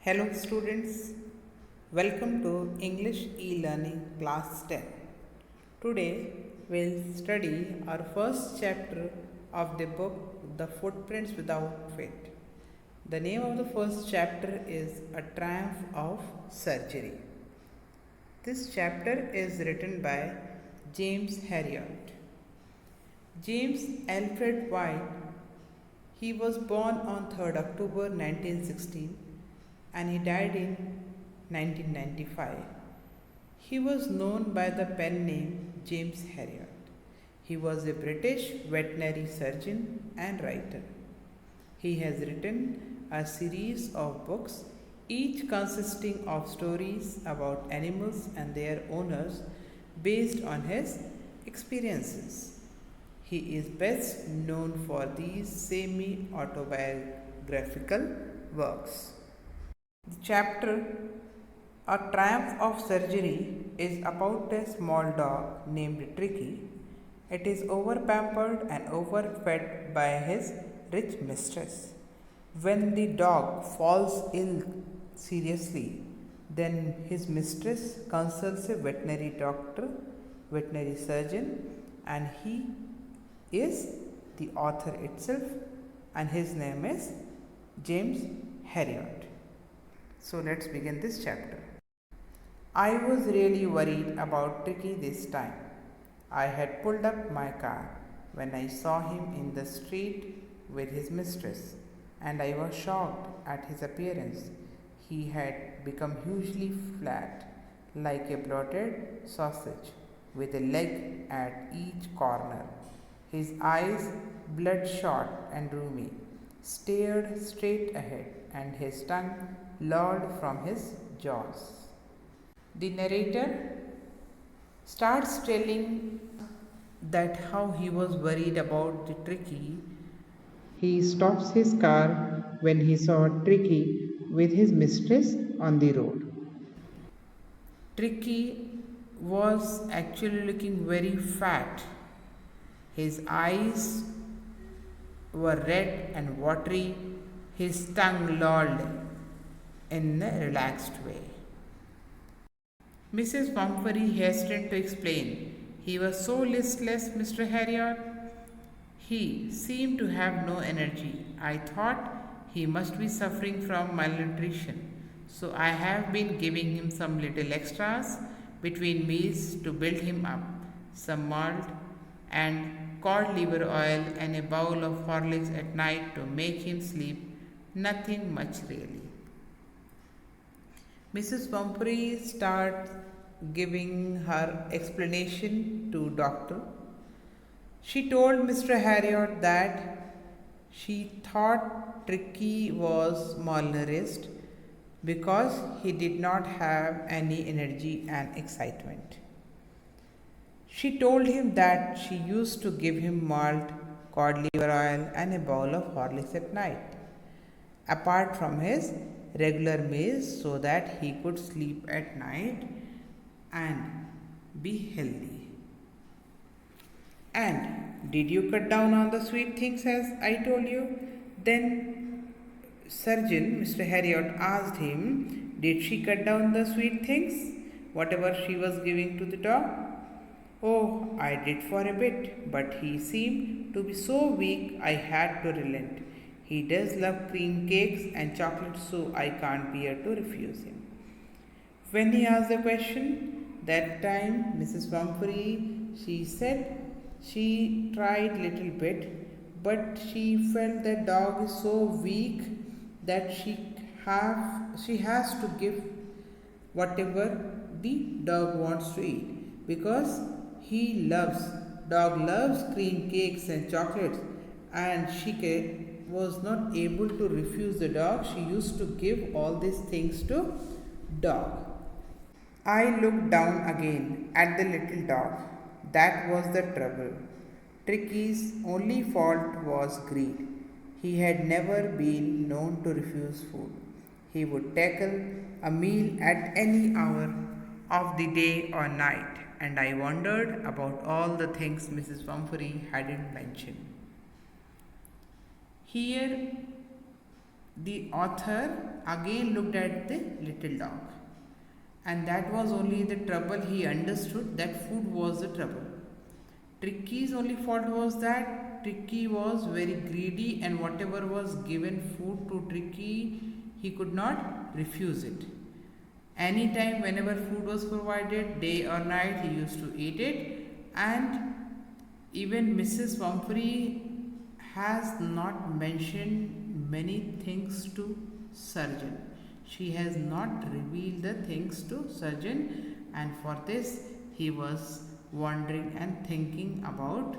Hello students, welcome to English e-learning class 10. Today we'll study our first chapter of the book The Footprints Without Feet. The name of the first chapter is A Triumph of Surgery. This chapter is written by James Herriot. James Alfred White, he was born on 3rd October 1916 and he died in 1995. He was known by the pen name James Herriot. He was a British veterinary surgeon and writer. He has written a series of books, each consisting of stories about animals and their owners based on his experiences. He is best known for these semi autobiographical works. The chapter A Triumph of Surgery is about a small dog named Tricky. It is over-pampered and overfed by his rich mistress. When the dog falls ill seriously, then his mistress consults a veterinary doctor, veterinary surgeon, and he is the author itself, and his name is James Herriot. So let's begin this chapter. I was really worried about Tricky this time. I had pulled up my car when I saw him in the street with his mistress, and I was shocked at his appearance. He had become hugely flat, like a bloated sausage, with a leg at each corner. His eyes, bloodshot and rheumy, stared straight ahead, and his tongue lolled from his jaws. The narrator starts telling that how he was worried about the Tricky. He stops his car when he saw Tricky with his mistress on the road. Tricky was actually looking very fat. His eyes were red and watery, his tongue lolled in a relaxed way. Mrs. Pumphrey hastened to explain. He was so listless, Mr. Herriot. He seemed to have no energy. I thought he must be suffering from malnutrition, so I have been giving him some little extras between meals to build him up, some malt and cod liver oil and a bowl of Horlicks at night to make him sleep. Nothing much really. Mrs. Pumphrey starts giving her explanation to doctor. She told Mr. Herriot that she thought Tricky was malnourished because he did not have any energy and excitement. She told him that she used to give him malt, cod liver oil, and a bowl of Horlicks at night, apart from his regular meals, so that he could sleep at night and be healthy. And did you cut down on the sweet things as I told you? Then surgeon Mr. Herriot asked him, did she cut down the sweet things, whatever she was giving to the dog? Oh, I did for a bit, but he seemed to be so weak I had to relent. He does love cream cakes and chocolate, so I can't bear to refuse him. When he asked the question, that time Mrs. Pumphrey, she said she tried little bit, but she felt the dog is so weak that she has to give whatever the dog wants to eat, because dog loves cream cakes and chocolates, and she was not able to refuse the dog. She used to give all these things to dog. I looked down again at the little dog. That was the trouble. Tricky's only fault was greed. He had never been known to refuse food. He would tackle a meal at any hour of the day or night, and I wondered about all the things Mrs. Pumphrey hadn't mentioned. Here, The author again looked at the little dog, and that was only the trouble. He understood that food was the trouble. Tricky's only fault was that Tricky was very greedy, and whatever was given food to Tricky, he could not refuse it. Anytime, whenever food was provided, day or night, he used to eat it. And even Mrs. Pumphrey has not mentioned many things to surgeon. She has not revealed the things to surgeon, and for this he was wondering and thinking about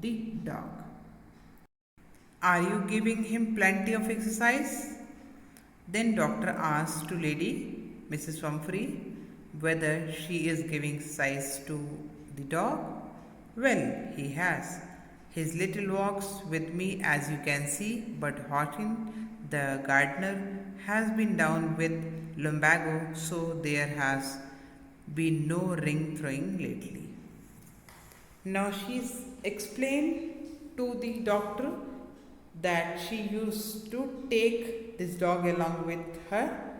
the dog. Are you giving him plenty of exercise? Then doctor asked to lady Mrs. Pumphrey whether she is giving exercise to the dog. Well, he has. His little walks with me, as you can see, but Hawking, the gardener, has been down with lumbago, so there has been no ring throwing lately. Now she's explained to the doctor that she used to take this dog along with her,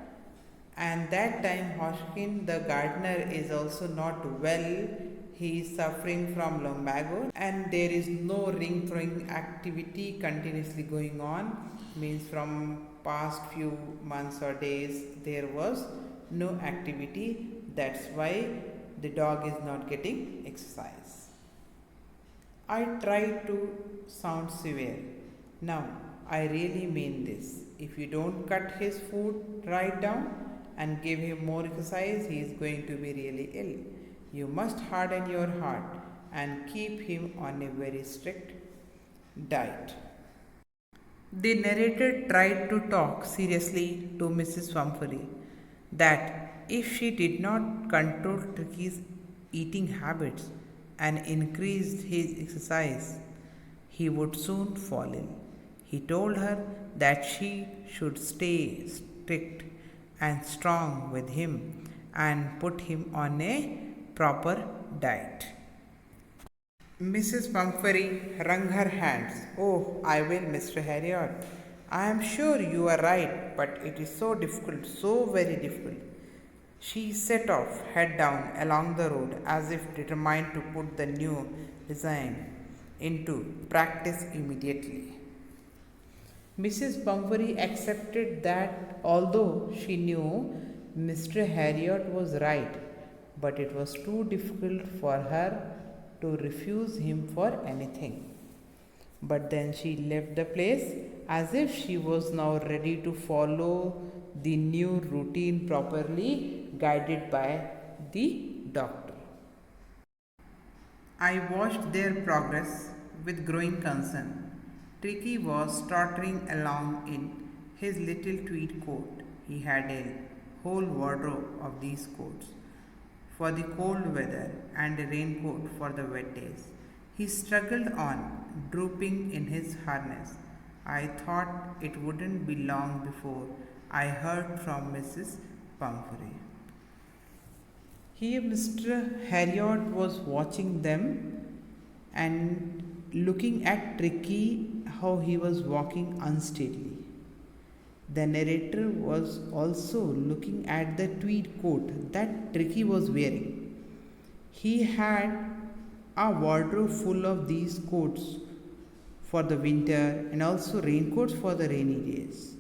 and that time Hodgkin the gardener is also not well. He is suffering from lumbago, and there is no ring throwing activity continuously going on. Means from past few months or days there was no activity. That's why the dog is not getting exercise. I try to sound severe. Now, I really mean this. If you don't cut his food right down and give him more exercise, he is going to be really ill. You must harden your heart and keep him on a very strict diet. The narrator tried to talk seriously to Mrs. Pumphrey that if she did not control Tricky's eating habits and increased his exercise, he would soon fall ill. He told her that she should stay strict and strong with him and put him on a proper diet. Mrs. Pumphrey wrung her hands. Oh, I will, Mr. Harriot. I am sure you are right, but it is so difficult, so very difficult. She set off, head down, along the road, as if determined to put the new design into practice immediately. Mrs. Pumphrey accepted that although she knew Mr. Harriot was right, but it was too difficult for her to refuse him for anything. But then she left the place as if she was now ready to follow the new routine properly, guided by the doctor. I watched their progress with growing concern. Tricky was tottering along in his little tweed coat. He had a whole wardrobe of these coats for the cold weather and a raincoat for the wet days. He struggled on, drooping in his harness. I thought it wouldn't be long before I heard from Mrs. Pumphrey. Here Mr. Harriot was watching them and looking at Tricky how he was walking unsteadily. The narrator was also looking at the tweed coat that Tricky was wearing. He had a wardrobe full of these coats for the winter and also raincoats for the rainy days.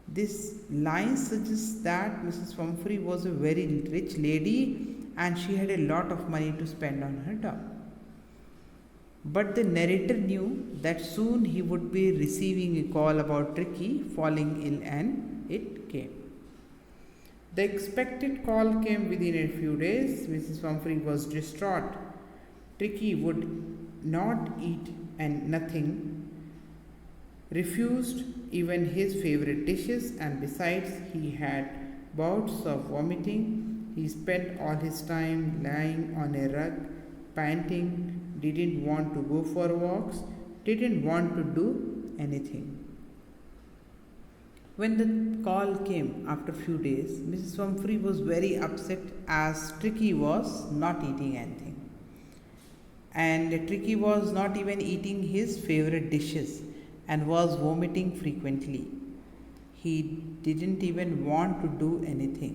This line suggests that Mrs. Pumphrey was a very rich lady and she had a lot of money to spend on her dog. But the narrator knew that soon he would be receiving a call about Tricky falling ill, and it came. The expected call came within a few days. Mrs. Pumphrey was distraught. Tricky would not eat and nothing, refused even his favorite dishes, and besides, he had bouts of vomiting. He spent all his time lying on a rug, panting, didn't want to go for walks, didn't want to do anything. When the call came after a few days, Mrs. Pumphrey was very upset as Tricky was not eating anything. And Tricky was not even eating his favorite dishes and was vomiting frequently. He didn't even want to do anything.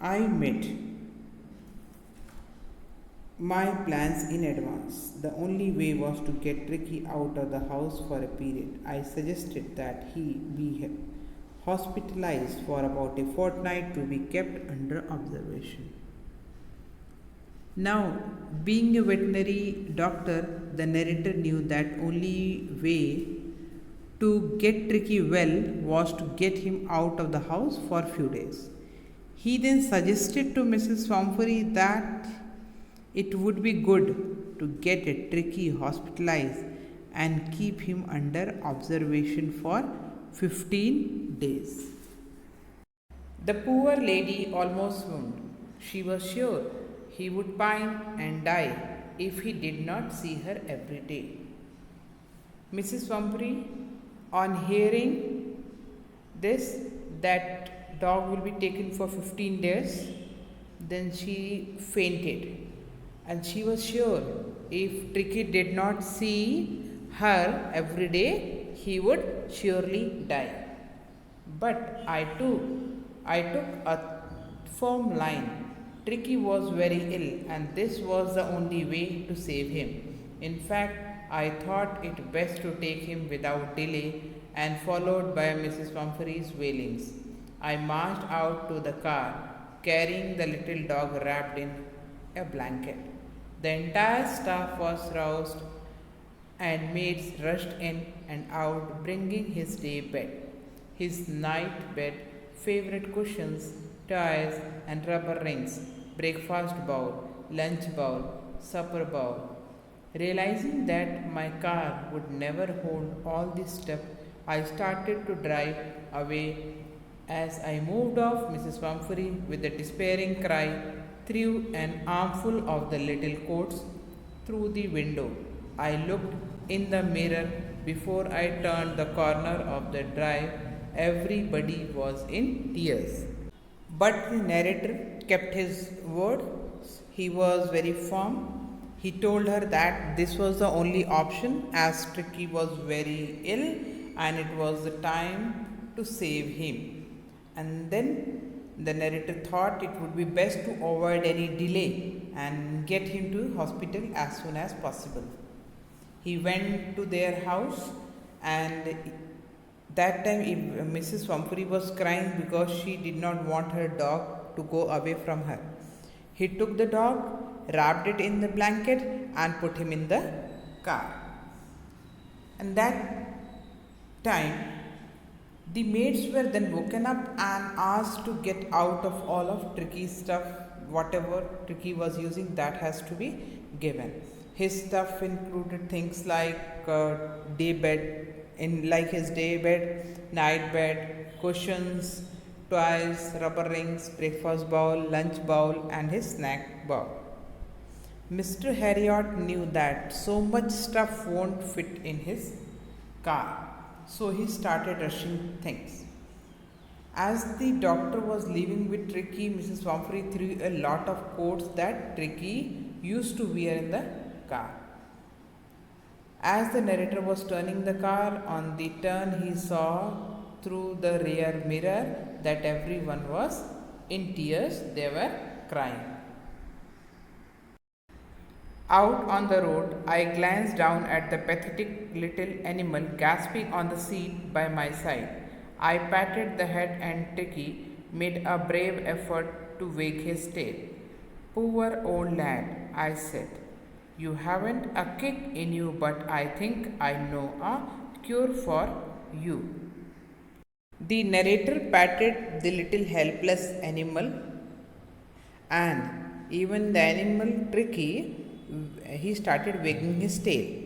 I made my plans in advance. The only way was to get Tricky out of the house for a period. I suggested that he be hospitalized for about a fortnight to be kept under observation. Now, being a veterinary doctor, the narrator knew that only way to get Tricky well was to get him out of the house for a few days. He then suggested to Mrs. Swampury that it would be good to get a Tricky hospitalized and keep him under observation for 15 days. The poor lady almost swooned. She was sure he would pine and die if he did not see her every day. Mrs. Swampury, on hearing this, that dog will be taken for 15 days, then she fainted. And she was sure if Tricky did not see her every day, he would surely die. But I took a firm line. Tricky was very ill, and this was the only way to save him. In fact, I thought it best to take him without delay, and followed by Mrs. Pumphrey's wailings, I marched out to the car, carrying the little dog wrapped in a blanket. The entire staff was roused, and maids rushed in and out, bringing his day bed, his night bed, favorite cushions, toys, and rubber rings, breakfast bowl, lunch bowl, supper bowl. Realizing that my car would never hold all this stuff, I started to drive away. As I moved off, Mrs. Pumphrey, with a despairing cry, threw an armful of the little coats through the window. I looked in the mirror before I turned the corner of the drive. Everybody was in tears. But the narrator kept his word. He was very firm. He told her that this was the only option as Tricky was very ill and it was the time to save him. And then the narrator thought it would be best to avoid any delay and get him to hospital as soon as possible. He went to their house, and that time Mrs. Pumphrey was crying because she did not want her dog to go away from her. He took the dog, wrapped it in the blanket, and put him in the car. And that time, the maids were then woken up and asked to get out of all of Tricky's stuff. Whatever Tricky was using, that has to be given. His stuff included things like day bed, his day bed, night bed, cushions, toys, rubber rings, breakfast bowl, lunch bowl, and his snack bowl. Mr. Harriot knew that so much stuff won't fit in his car, so he started rushing things. As the doctor was leaving with Tricky, Mrs. Pumphrey threw a lot of coats that Tricky used to wear in the car. As the narrator was turning the car on the turn, he saw through the rear mirror that everyone was in tears. They were crying. Out on the road, I glanced down at the pathetic little animal gasping on the seat by my side. I patted the head, and Tricky made a brave effort to wag his tail. Poor old lad, I said. You haven't a kick in you, but I think I know a cure for you. The narrator patted the little helpless animal, and even the animal Tricky, he started wagging his tail.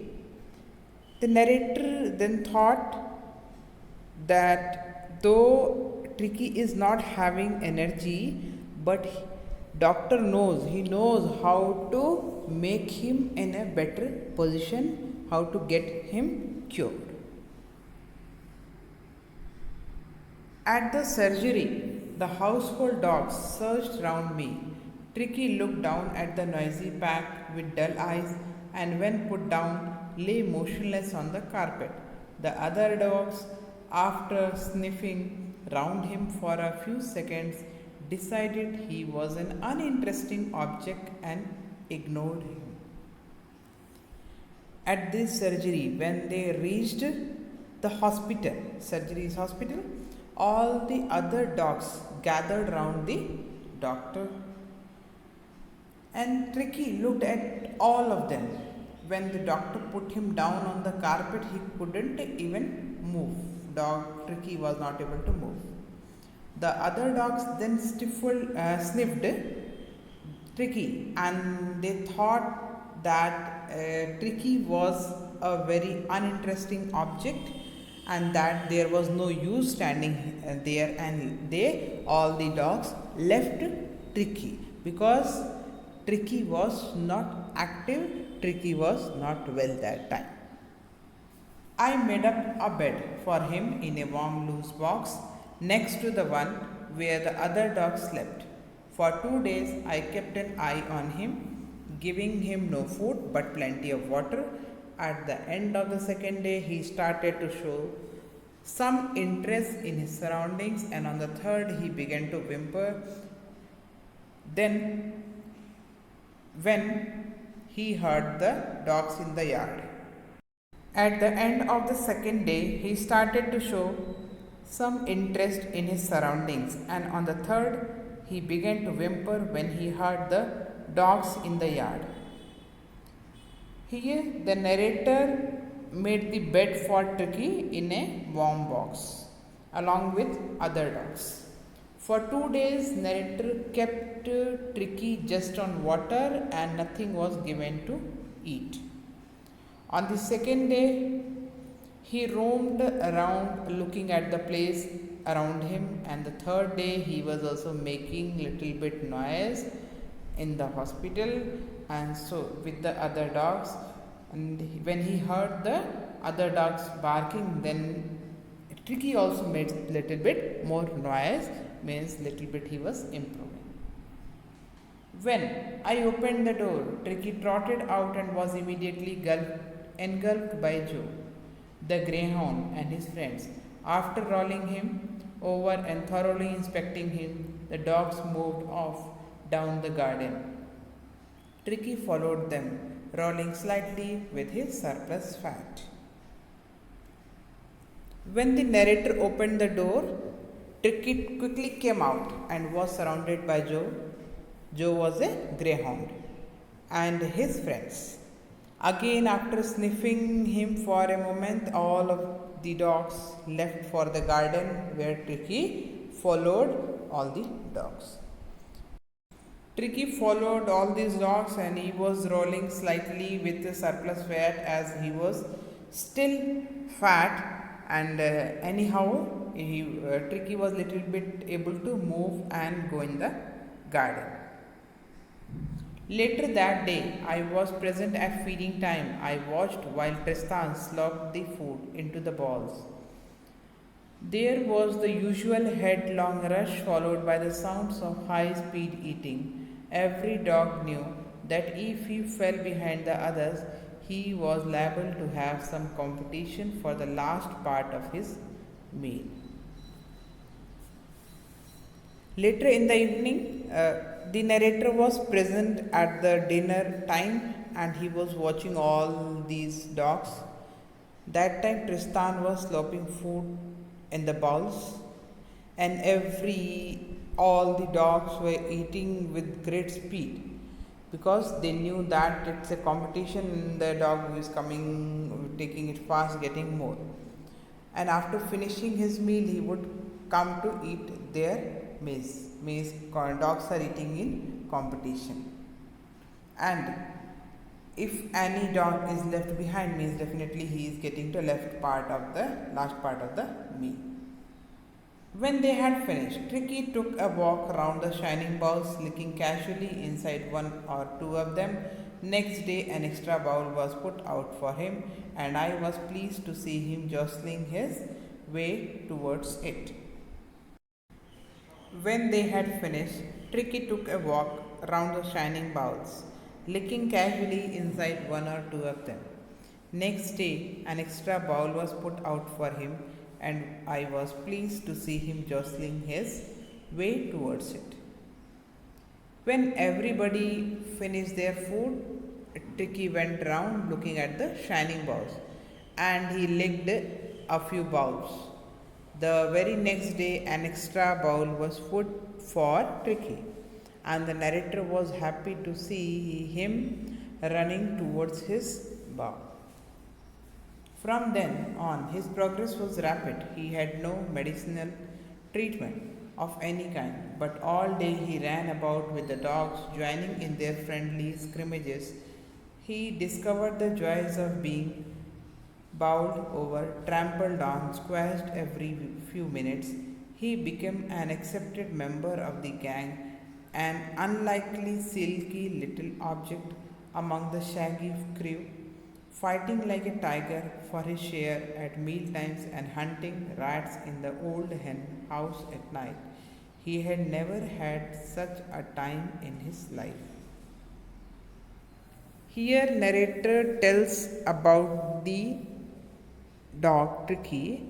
The narrator then thought that though Tricky is not having energy, but doctor knows, he knows how to make him in a better position, how to get him cured. At the surgery, the household dogs surged round me. Tricky looked down at the noisy pack with dull eyes, and when put down, lay motionless on the carpet. The other dogs, after sniffing round him for a few seconds, decided he was an uninteresting object and ignored him. At this surgery, when they reached the hospital, surgery's hospital, all the other dogs gathered round the doctor, and Tricky looked at all of them. When the doctor put him down on the carpet, he couldn't even move. Dog Tricky was not able to move. The other dogs then sniffed Tricky, and they thought that Tricky was a very uninteresting object and that there was no use standing there, and all the dogs left Tricky because Tricky was not active, Tricky was not well that time. I made up a bed for him in a warm loose box next to the one where the other dogs slept. For 2 days I kept an eye on him, giving him no food but plenty of water. At the end of the second day he started to show some interest in his surroundings, and on the third he began to whimper. Then when he heard the dogs in the yard. At the end of the second day, he started to show some interest in his surroundings, and on the third, he began to whimper when he heard the dogs in the yard. Here, the narrator made the bed for Tricky in a warm box along with other dogs. For 2 days, narrator kept Tricky just on water and nothing was given to eat. On the second day, he roamed around looking at the place around him, and the third day he was also making little bit noise in the hospital and so with the other dogs, and when he heard the other dogs barking, then Tricky also made little bit more noise, means little bit he was improving. When I opened the door, Tricky trotted out and was immediately engulfed by Joe, the greyhound, and his friends. After rolling him over and thoroughly inspecting him, the dogs moved off down the garden. Tricky followed them, rolling slightly with his surplus fat. When the narrator opened the door, Tricky quickly came out and was surrounded by Joe. Joe was a greyhound and his friends. Again, after sniffing him for a moment, all of the dogs left for the garden where Tricky followed all the dogs. Tricky followed all these dogs and he was rolling slightly with the surplus fat as he was still fat, and Tricky was little bit able to move and go in the garden. Later that day, I was present at feeding time. I watched while Tristan slopped the food into the bowls. There was the usual headlong rush followed by the sounds of high-speed eating. Every dog knew that if he fell behind the others, he was liable to have some competition for the last part of his meal. Later in the evening, the narrator was present at the dinner time and he was watching all these dogs. That time Tristan was slopping food in the bowls, and all the dogs were eating with great speed because they knew that it's a competition. The dog who is coming, taking it fast, getting more. And after finishing his meal, he would come to eat their maize. Dogs are eating in competition. And if any dog is left behind, means definitely he is getting the last part of the meal. When they had finished, Tricky took a walk around the shining bowls, licking casually inside one or two of them. Next day, an extra bowl was put out for him, and I was pleased to see him jostling his way towards it. When they had finished, Tricky took a walk round the shining bowls, licking casually inside one or two of them. Next day, an extra bowl was put out for him, and I was pleased to see him jostling his way towards it. When everybody finished their food, Tricky went round looking at the shining bowls, and he licked a few bowls. The very next day, an extra bowl was put for Tricky, and the narrator was happy to see him running towards his bowl. From then on, his progress was rapid. He had no medicinal treatment of any kind, but all day he ran about with the dogs, joining in their friendly scrimmages. He discovered the joys of being bowled over, trampled on, squashed every few minutes. He became an accepted member of the gang, an unlikely, silky little object among the shaggy crew, fighting like a tiger for his share at meal times and hunting rats in the old hen house at night. He had never had such a time in his life. Here, narrator tells about the dog Tricky.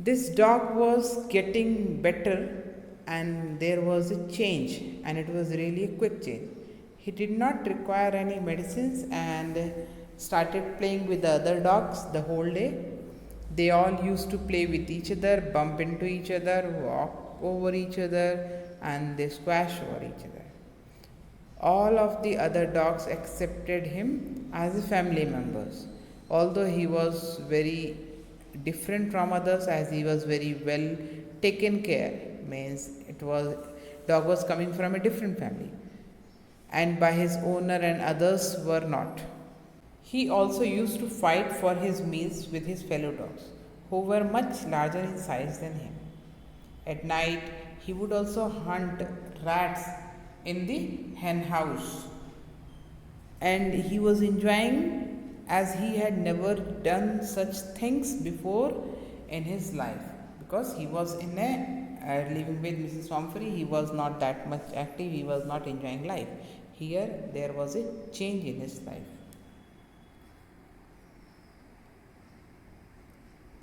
This dog was getting better, and there was a change, and it was really a quick change. He did not require any medicines and started playing with the other dogs the whole day. They all used to play with each other, bump into each other, walk over each other, and they squash over each other. All of the other dogs accepted him as a family members, although he was very different from others, as he was very well taken care. Means it was dog was coming from a different family, and by his owner, and others were not. He also used to fight for his meals with his fellow dogs, who were much larger in size than him. At night, he would also hunt rats in the hen house, and he was enjoying as he had never done such things before in his life, because he was in a living with Mrs. Pumphrey. He was not that much active, he was not enjoying life. Here there was a change in his life.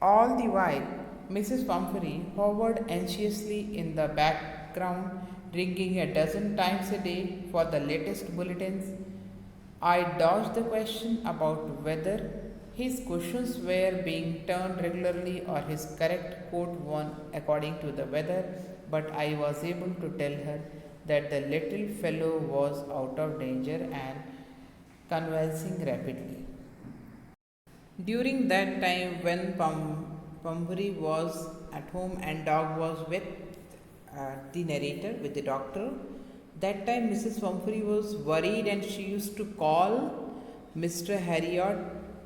All the while, Mrs. Pumphrey hovered anxiously in the background, ringing a dozen times a day for the latest bulletins. I dodged the question about whether his cushions were being turned regularly or his correct coat worn according to the weather, but I was able to tell her that the little fellow was out of danger and convalescing rapidly. During that time, when Pumphrey was at home and dog was with the narrator, with the doctor, that time Mrs. Pumphrey was worried, and she used to call Mr. Harriot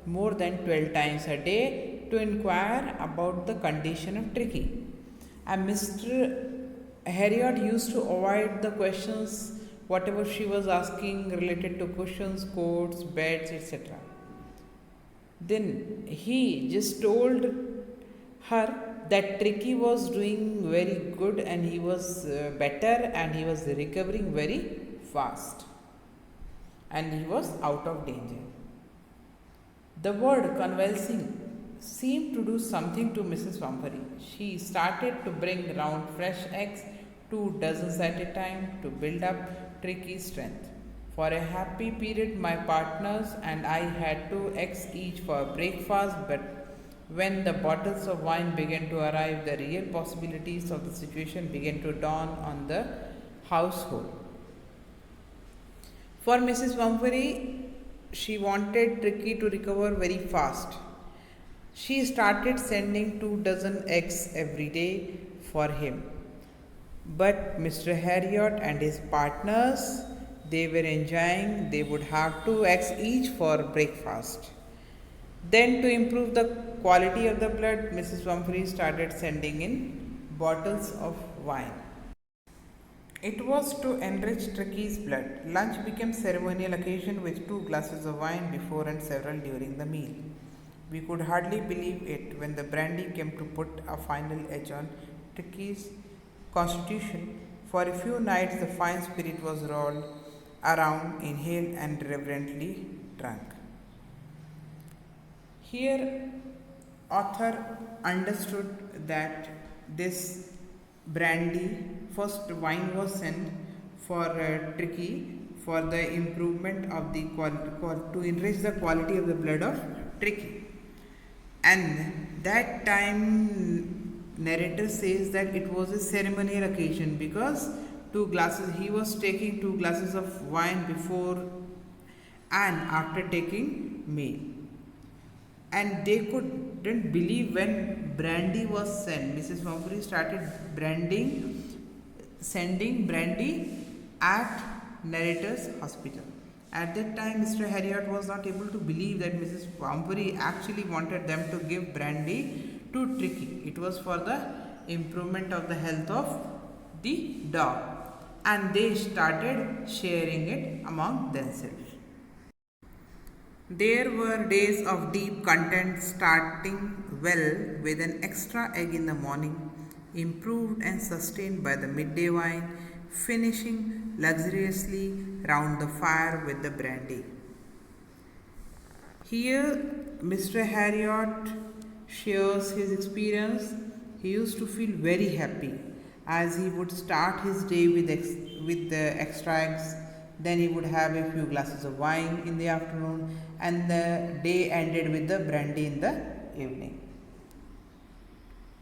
more than 12 times a day to inquire about the condition of Tricky. And Mr. Harriot used to avoid the questions, whatever she was asking related to cushions, coats, beds, etc. Then he just told her that Tricky was doing very good, and he was better, and he was recovering very fast, and he was out of danger. The word convalescing seemed to do something to Mrs. Pumphrey. She started to bring round fresh eggs, 2 dozen at a time, to build up Tricky's strength. For a happy period, my partners and I had 2 eggs each for breakfast, but when the bottles of wine began to arrive, the real possibilities of the situation began to dawn on the household. For Mrs. Pumphrey, she wanted Tricky to recover very fast. She started sending 2 dozen eggs every day for him. But Mr. Harriot and his partners, they were enjoying, they would have 2 eggs each for breakfast. Then, to improve the quality of the blood, Mrs. Pumphrey started sending in bottles of wine. It was to enrich Tricky's blood. Lunch became ceremonial occasion with 2 glasses of wine before and several during the meal. We could hardly believe it when the brandy came to put a final edge on Tricky's constitution. For a few nights the fine spirit was rolled around, inhaled and reverently drunk. Here, author understood that this brandy, first wine was sent for Tricky for the improvement of the to enrich the quality of the blood of Tricky. And that time narrator says that it was a ceremonial occasion because he was taking 2 glasses of wine before and after taking meal. And they couldn't believe when brandy was sent. Mrs. Pumphrey started sending brandy at narrator's hospital. At that time, Mr. Harriot was not able to believe that Mrs. Pumphrey actually wanted them to give brandy to Tricky. It was for the improvement of the health of the dog, and they started sharing it among themselves. There were days of deep content, starting well with an extra egg in the morning, improved and sustained by the midday wine, finishing luxuriously round the fire with the brandy. Here, Mr. Harriot shares his experience. He used to feel very happy as he would start his day with the extra eggs. Then he would have a few glasses of wine in the afternoon, and the day ended with the brandy in the evening.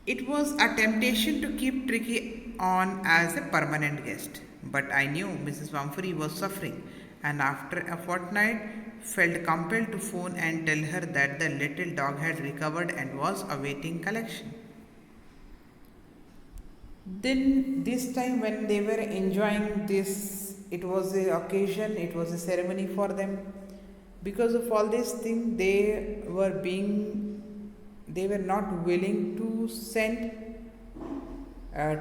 It was a temptation to keep Tricky on as a permanent guest, but I knew Mrs. Pumphrey was suffering, and after a fortnight felt compelled to phone and tell her that the little dog had recovered and was awaiting collection. Then this time when they were enjoying this, it was a occasion, it was a ceremony for them. Because of all this thing, they were not willing to send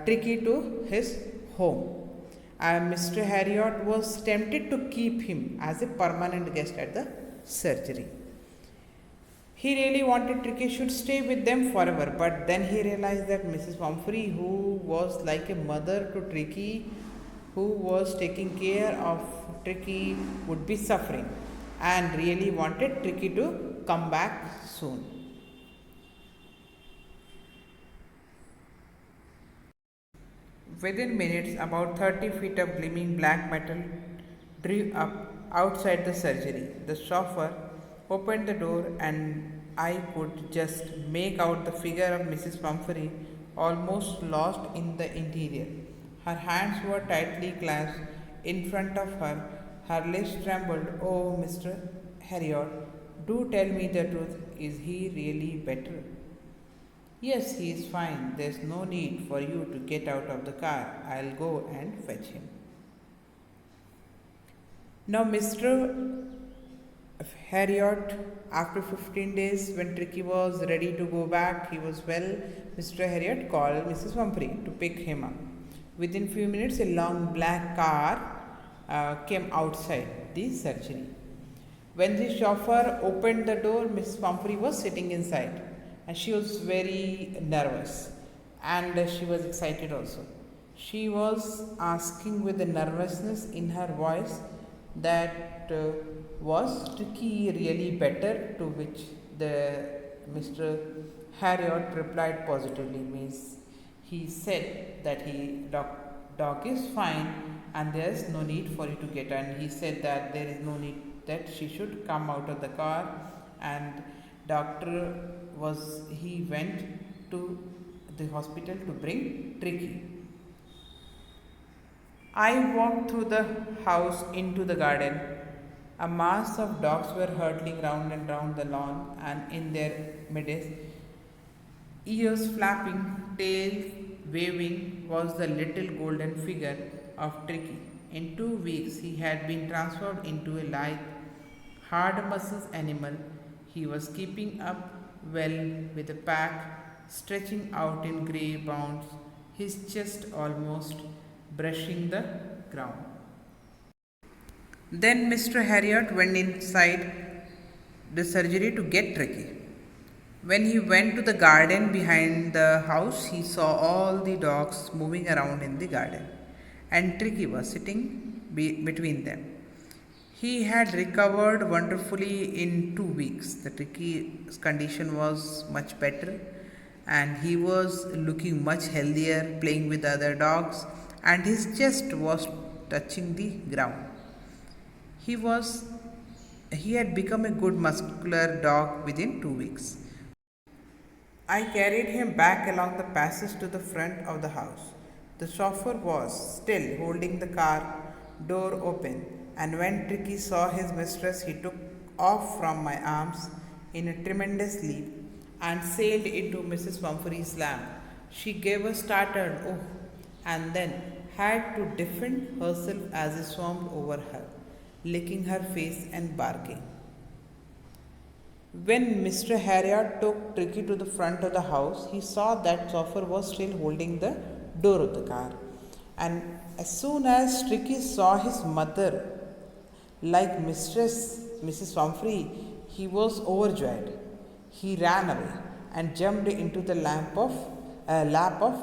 Tricky to his home. And Mr. Harriot was tempted to keep him as a permanent guest at the surgery. He really wanted Tricky should stay with them forever, but then he realized that Mrs. Pumphrey, who was like a mother to Tricky, who was taking care of Tricky, would be suffering and really wanted Tricky to come back soon. Within minutes, about 30 feet of gleaming black metal drew up outside the surgery. The chauffeur opened the door, and I could just make out the figure of Mrs. Pumphrey, almost lost in the interior. Her hands were tightly clasped in front of her. Her lips trembled. Oh, Mr. Harriot, do tell me the truth. Is he really better? Yes, he is fine. There's no need for you to get out of the car. I'll go and fetch him. Now, Mr. Harriot, after 15 days, when Tricky was ready to go back, he was well. Mr. Harriot called Mrs. Pumphrey to pick him up. Within few minutes, a long black car came outside the surgery. When the chauffeur opened the door, Mrs. Pumphrey was sitting inside, and she was very nervous, and she was excited also. She was asking with a nervousness in her voice that was Tricky really better, to which the Mr. Harriot replied positively, means he said that dog is fine and there is no need for you to get, and he said that there is no need that she should come out of the car, and he went to the hospital to bring Tricky. I walked through the house into the garden. A mass of dogs were hurtling round and round the lawn, and in their midst, ears flapping, tails waving, was the little golden figure of Tricky. In 2 weeks, he had been transformed into a lithe, hard muscles animal. He was keeping up well with a pack stretching out in grey bounds, his chest almost brushing the ground. Then Mr. Harriot went inside the surgery to get Tricky. When he went to the garden behind the house, he saw all the dogs moving around in the garden, and Tricky was sitting between them. He had recovered wonderfully in 2 weeks. The Tricky's condition was much better and he was looking much healthier, playing with other dogs, and his chest was touching the ground. He was he had become a good muscular dog within 2 weeks. I carried him back along the passage to the front of the house. The chauffeur was still holding the car door open, and when Tricky saw his mistress, he took off from my arms in a tremendous leap and sailed into Mrs. Pumphrey's lap. She gave a startled oh, and then had to defend herself as he swarmed over her, licking her face and barking. When Mr. Harriot took Tricky to the front of the house, he saw that Chauffeur was still holding the door of the car. And as soon as Tricky saw his mother, like Mrs. Pumphrey, he was overjoyed. He ran away and jumped into the lap of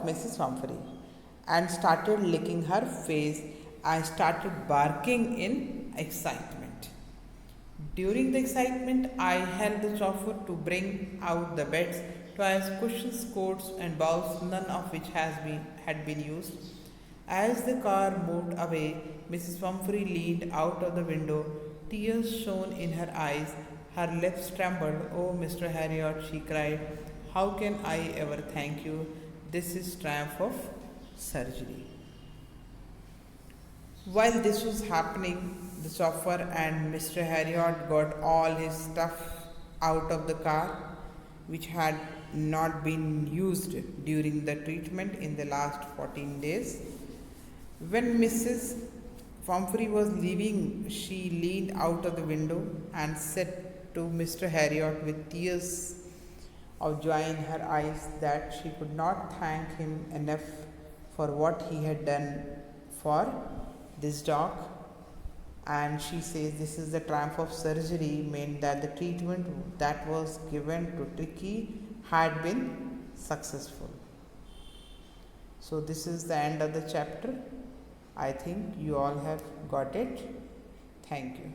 Mrs. Pumphrey and started licking her face and started barking in excitement. During the excitement, I held the chauffeur to bring out the beds, toys, cushions, coats, and bowls, none of which had been used. As the car moved away, Mrs. Pumphrey leaned out of the window. Tears shone in her eyes. Her lips trembled. Oh, Mr. Harriot, she cried, how can I ever thank you? This is triumph of surgery. While this was happening, the chauffeur and Mr. Harriot got all his stuff out of the car, which had not been used during the treatment in the last 14 days. When Mrs. Pumphrey was leaving, she leaned out of the window and said to Mr. Harriot with tears of joy in her eyes that she could not thank him enough for what he had done for this dog. And she says this is the triumph of surgery, meant that the treatment that was given to Tricky had been successful. So this is the end of the chapter. I think you all have got it. Thank you.